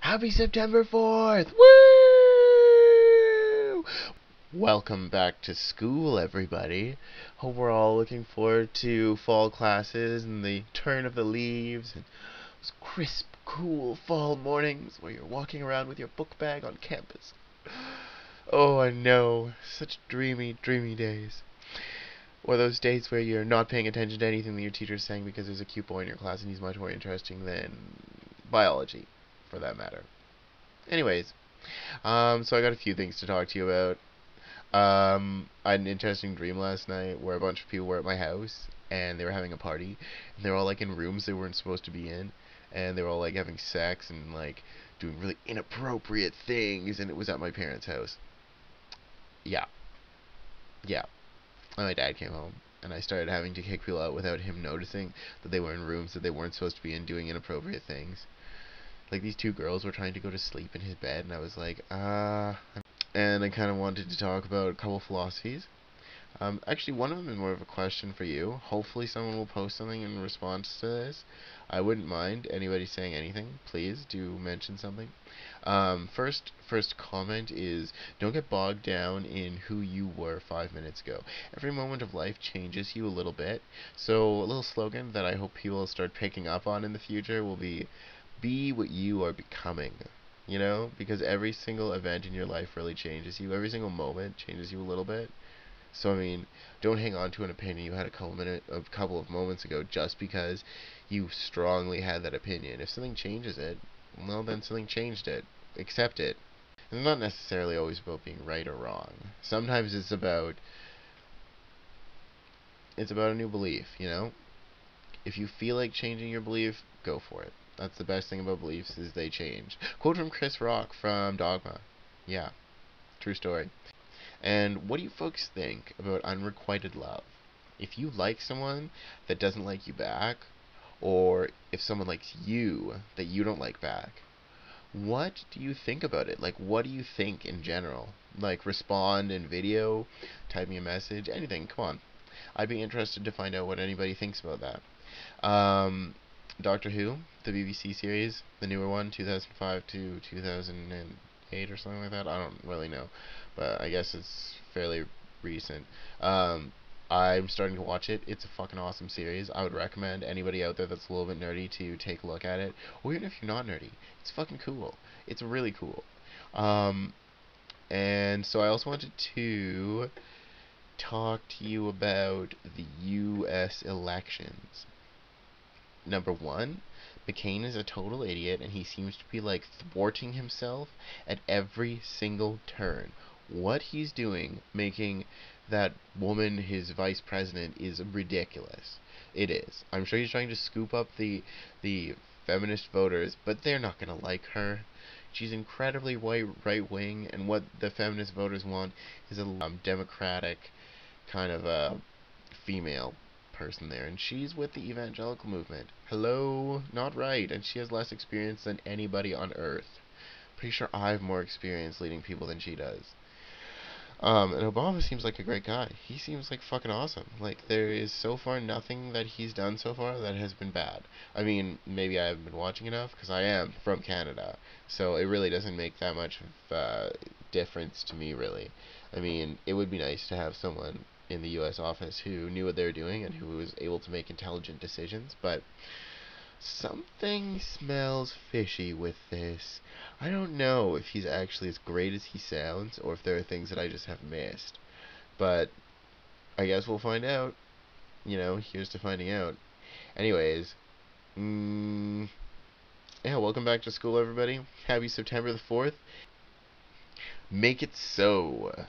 Happy September 4th! Woo! Welcome back to school, everybody. Hope we're all looking forward to fall classes and the turn of the leaves and those crisp, cool fall mornings where you're walking around with your book bag on campus. Oh, I know. Such dreamy, dreamy days. Or those days where you're not paying attention to anything that your teacher's saying because there's a cute boy in your class and he's much more interesting than biology, for that matter. Anyways, so I got a few things to talk to you about. I had an interesting dream last night where a bunch of people were at my house and they were having a party and they were all like in rooms they weren't supposed to be in, and they were all like having sex and like doing really inappropriate things, and it was at my parents' house. Yeah, yeah. And my dad came home and I started having to kick people out without him noticing that they were in rooms that they weren't supposed to be in doing inappropriate things. Like these two girls were trying to go to sleep in his bed and I was like, and I kind of wanted to talk about a couple philosophies. Actually, one of them is more of a question for you. Hopefully someone will post something in response to this. I wouldn't mind anybody saying anything. Please do mention something. First comment is, don't get bogged down in who you were 5 minutes ago. Every moment of life changes you a little bit. So a little slogan that I hope people will start picking up on in the future will be what you are becoming. You know, because every single event in your life really changes you. Every single moment changes you a little bit. So I mean, don't hang on to an opinion you had a couple of moments ago just because you strongly had that opinion. If something changes it, well then something changed it. Accept it. And it's not necessarily always about being right or wrong. Sometimes it's about a new belief, you know? If you feel like changing your belief, go for it. That's the best thing about beliefs, is they change. Quote from Chris Rock from Dogma. Yeah, true story. And what do you folks think about unrequited love? If you like someone that doesn't like you back, or if someone likes you that you don't like back, what do you think about it? Like, what do you think in general? Like, respond in video, type me a message, anything, come on. I'd be interested to find out what anybody thinks about that. Doctor Who, the BBC series, the newer one, 2005 to 2008 or something like that. I don't really know, but I guess it's fairly recent. I'm starting to watch it. It's a fucking awesome series. I would recommend anybody out there that's a little bit nerdy to take a look at it. Or even if you're not nerdy, it's fucking cool. It's really cool. And so I also wanted to talk to you about the U.S. elections. Number one, McCain is a total idiot, and he seems to be like thwarting himself at every single turn. What he's doing, making that woman his vice president, is ridiculous. It is. I'm sure he's trying to scoop up the feminist voters, but they're not gonna like her. She's incredibly right wing, and what the feminist voters want is a democratic kind of a female person there, and she's with the evangelical movement. Hello, not right, and she has less experience than anybody on earth. Pretty sure I have more experience leading people than she does. And Obama seems like a great guy. He seems like fucking awesome. Like, there is so far nothing that he's done so far that has been bad. I mean, maybe I haven't been watching enough, because I am from Canada, so it really doesn't make that much of difference to me, really. I mean, it would be nice to have someone in the U.S. office who knew what they were doing and who was able to make intelligent decisions, but something smells fishy with this. I don't know if he's actually as great as he sounds, or if there are things that I just have missed. But I guess we'll find out. You know, here's to finding out. Anyways, yeah, welcome back to school, everybody. Happy September the 4th. Make it so.